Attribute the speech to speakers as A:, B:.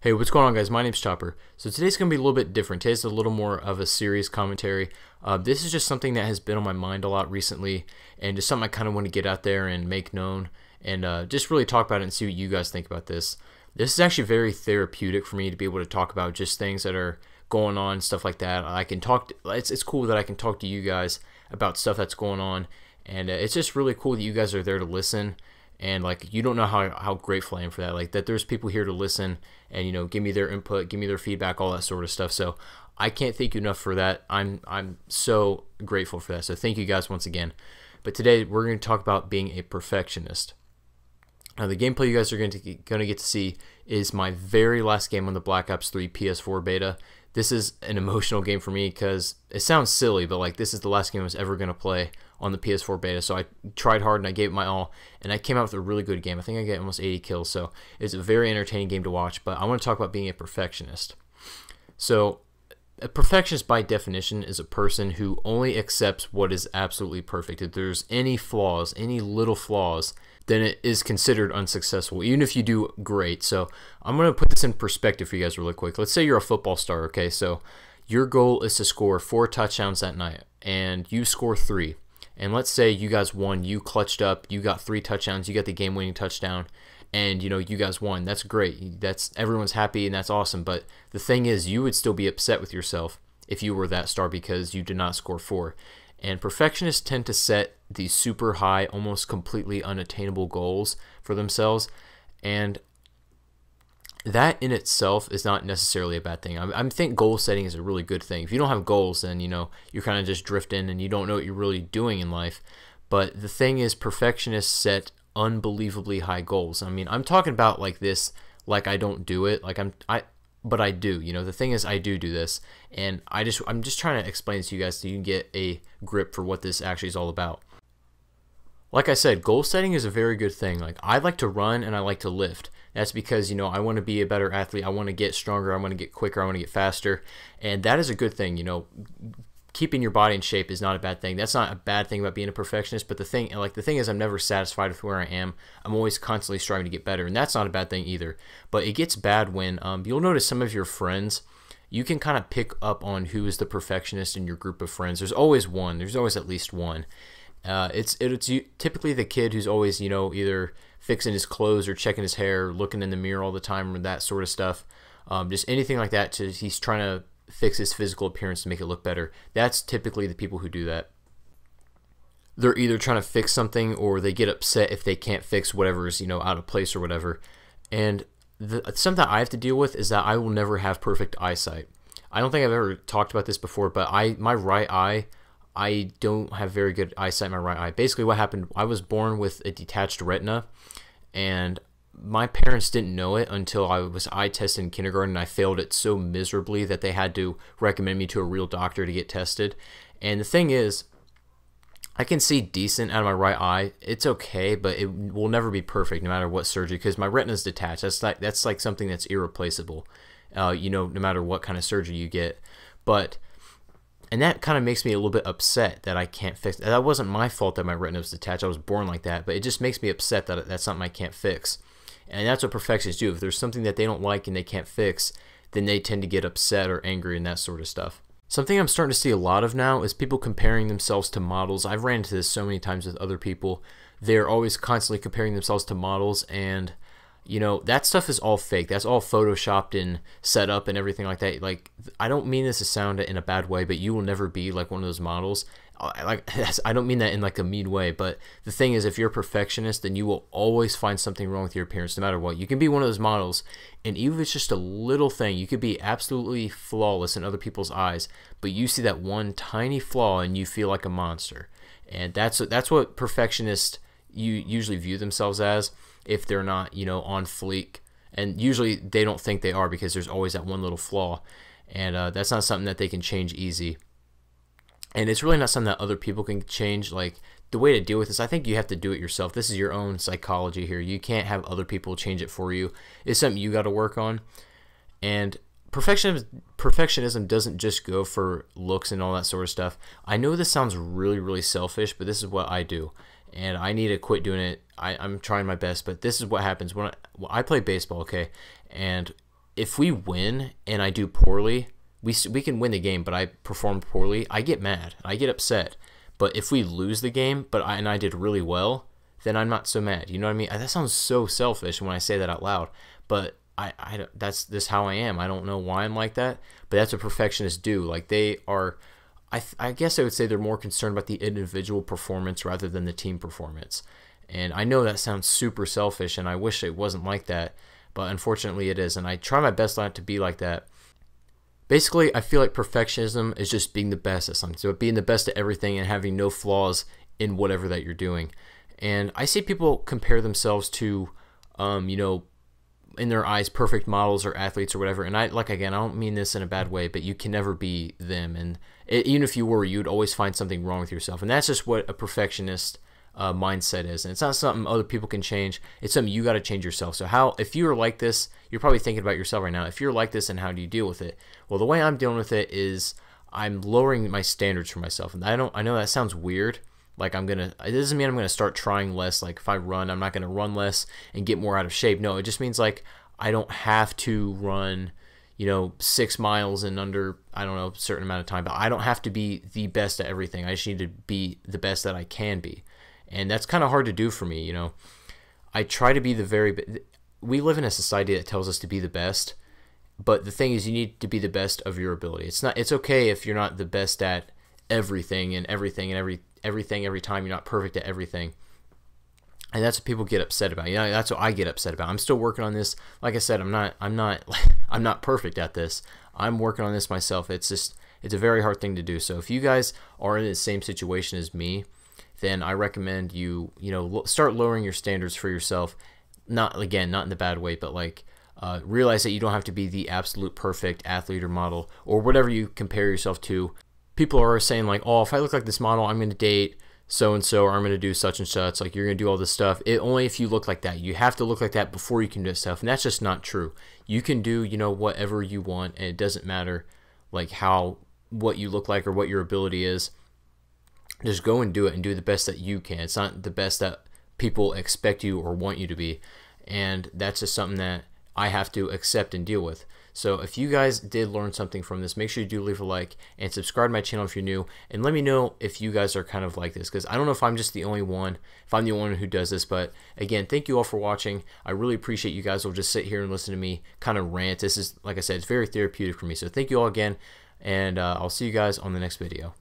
A: Hey, what's going on, guys? My name's Chopper. So today's going to be a little bit different. Today's a little more of a serious commentary. This is just something that has been on my mind a lot recently, and just something I kind of want to get out there and make known, and just really talk about it and see what you guys think about this. This is actually very therapeutic for me to be able to talk about just things that are going on, stuff like that. I can talk. It's cool that I can talk to you guys about stuff that's going on, and it's just really cool that you guys are there to listen. And like, you don't know how grateful I am for that, like that there's people here to listen and, you know, give me their input, give me their feedback, all that sort of stuff. So I can't thank you enough for that. I'm so grateful for that. So thank you guys once again. But today we're going to talk about being a perfectionist. Now the gameplay you guys are going to get to see is my very last game on the Black Ops 3 PS4 beta. This is an emotional game for me because it sounds silly, but like, this is the last game I was ever going to play on the PS4 beta. So I tried hard and I gave it my all, and I came out with a really good game. I think I get almost 80 kills, so it's a very entertaining game to watch. But I want to talk about being a perfectionist. So a perfectionist by definition is a person who only accepts what is absolutely perfect. If there's any flaws, any little flaws, then it is considered unsuccessful, even if you do great. So I'm going to put this in perspective for you guys really quick. Let's say you're a football star, okay? So your goal is to score 4 touchdowns that night, and you score 3. And let's say you guys won, you clutched up, you got 3 touchdowns, you got the game-winning touchdown, and you know, you guys won. That's great. That's, everyone's happy, and that's awesome. But the thing is, you would still be upset with yourself if you were that star because you did not score 4. And perfectionists tend to set these super high, almost completely unattainable goals for themselves, and that in itself is not necessarily a bad thing. I think goal setting is a really good thing. If you don't have goals, then, you know, you're kind of just drifting and you don't know what you're really doing in life. But the thing is, perfectionists set unbelievably high goals. I mean, I'm talking about like this, like I don't do it, like but I do. You know, the thing is, I do this, and I'm just trying to explain this to you guys so you can get a grip for what this actually is all about. Like I said, goal setting is a very good thing. Like, I like to run and I like to lift. That's because, you know, I want to be a better athlete. I want to get stronger. I want to get quicker. I want to get faster. And that is a good thing. You know, keeping your body in shape is not a bad thing. That's not a bad thing about being a perfectionist. But the thing is, I'm never satisfied with where I am. I'm always constantly striving to get better. And that's not a bad thing either. But it gets bad when you'll notice some of your friends, you can kind of pick up on who is the perfectionist in your group of friends. There's always one. There's always at least one. It's typically the kid who's always, you know, either fixing his clothes or checking his hair, looking in the mirror all the time, or that sort of stuff. Just anything like that. He's trying to fix his physical appearance to make it look better. That's typically the people who do that. They're either trying to fix something, or they get upset if they can't fix whatever's, you know, out of place or whatever. And something that I have to deal with is that I will never have perfect eyesight. I don't think I've ever talked about this before, but my right eye, I don't have very good eyesight in my right eye. Basically what happened, I was born with a detached retina, and my parents didn't know it until I was eye tested in kindergarten, and I failed it so miserably that they had to recommend me to a real doctor to get tested. And the thing is, I can see decent out of my right eye. It's okay, but it will never be perfect no matter what surgery, because my retina is detached. That's like something that's irreplaceable, you know, no matter what kind of surgery you get. And that kind of makes me a little bit upset that I can't fix it. That wasn't my fault that my retina was detached. I was born like that, but it just makes me upset that that's something I can't fix. And that's what perfectionists do. If there's something that they don't like and they can't fix, then they tend to get upset or angry and that sort of stuff. Something I'm starting to see a lot of now is people comparing themselves to models. I've ran into this so many times with other people. They're always constantly comparing themselves to models, and you know, that stuff is all fake. That's all photoshopped and set up and everything like that. Like, I don't mean this to sound in a bad way, but you will never be like one of those models. I don't mean that in like a mean way, but the thing is, if you're a perfectionist, then you will always find something wrong with your appearance no matter what. You can be one of those models, and even if it's just a little thing, you could be absolutely flawless in other people's eyes, but you see that one tiny flaw and you feel like a monster. And that's what perfectionists usually view themselves as, if they're not, you know, on fleek. And usually they don't think they are, because there's always that one little flaw, and that's not something that they can change easy. And it's really not something that other people can change. Like, the way to deal with this, I think you have to do it yourself. This is your own psychology here. You can't have other people change it for you. It's something you got to work on. And perfectionism doesn't just go for looks and all that sort of stuff. I know this sounds really, really selfish, but this is what I do, and I need to quit doing it. I'm trying my best, but this is what happens when I play baseball, okay? And if we win and I do poorly, we can win the game, but I performed poorly, I get mad. I get upset. But if we lose the game, and I did really well, then I'm not so mad. You know what I mean? That sounds so selfish when I say that out loud, but that's just how I am. I don't know why I'm like that, but that's what perfectionists do. Like they are, I guess I would say they're more concerned about the individual performance rather than the team performance. And I know that sounds super selfish, and I wish it wasn't like that, but unfortunately it is. And I try my best not to be like that. Basically, I feel like perfectionism is just being the best at something. So being the best at everything and having no flaws in whatever that you're doing. And I see people compare themselves to, you know, in their eyes, perfect models or athletes or whatever. And again, I don't mean this in a bad way, but you can never be them. And even if you were, you'd always find something wrong with yourself. And that's just what a perfectionist mindset is. And it's not something other people can change. It's something you got to change yourself. So if you're like this, you're probably thinking about yourself right now. If you're like this, and how do you deal with it? Well, the way I'm dealing with it is I'm lowering my standards for myself. And I know that sounds weird. Like it doesn't mean I'm gonna start trying less. Like if I run, I'm not gonna run less and get more out of shape. No, it just means like I don't have to run, you know, 6 miles in under, I don't know, a certain amount of time. But I don't have to be the best at everything. I just need to be the best that I can be, and that's kind of hard to do for me. You know, I try to be we live in a society that tells us to be the best, but the thing is, you need to be the best of your ability. It's okay if you're not the best at everything every time. You're not perfect at everything, and that's what people get upset about. You know, that's what I get upset about. I'm still working on this. Like I said, I'm not perfect at this. I'm working on this myself. It's a very hard thing to do. So if you guys are in the same situation as me, then I recommend you start lowering your standards for yourself. Not in the bad way, but like realize that you don't have to be the absolute perfect athlete or model or whatever you compare yourself to. People are saying like, oh, if I look like this model, I'm going to date so-and-so, or I'm going to do such and such. Like, you're going to do all this stuff. Only if you look like that. You have to look like that before you can do stuff. And that's just not true. You can do, whatever you want, and it doesn't matter like what you look like or what your ability is. Just go and do it and do the best that you can. It's not the best that people expect you or want you to be. And that's just something that I have to accept and deal with. So if you guys did learn something from this, make sure you do leave a like and subscribe to my channel if you're new, and let me know if you guys are kind of like this, because I don't know if I'm just the only one, if I'm the only one who does this. But again, thank you all for watching. I really appreciate you guys will just sit here and listen to me kind of rant. This is, like I said, it's very therapeutic for me. So thank you all again, and I'll see you guys on the next video.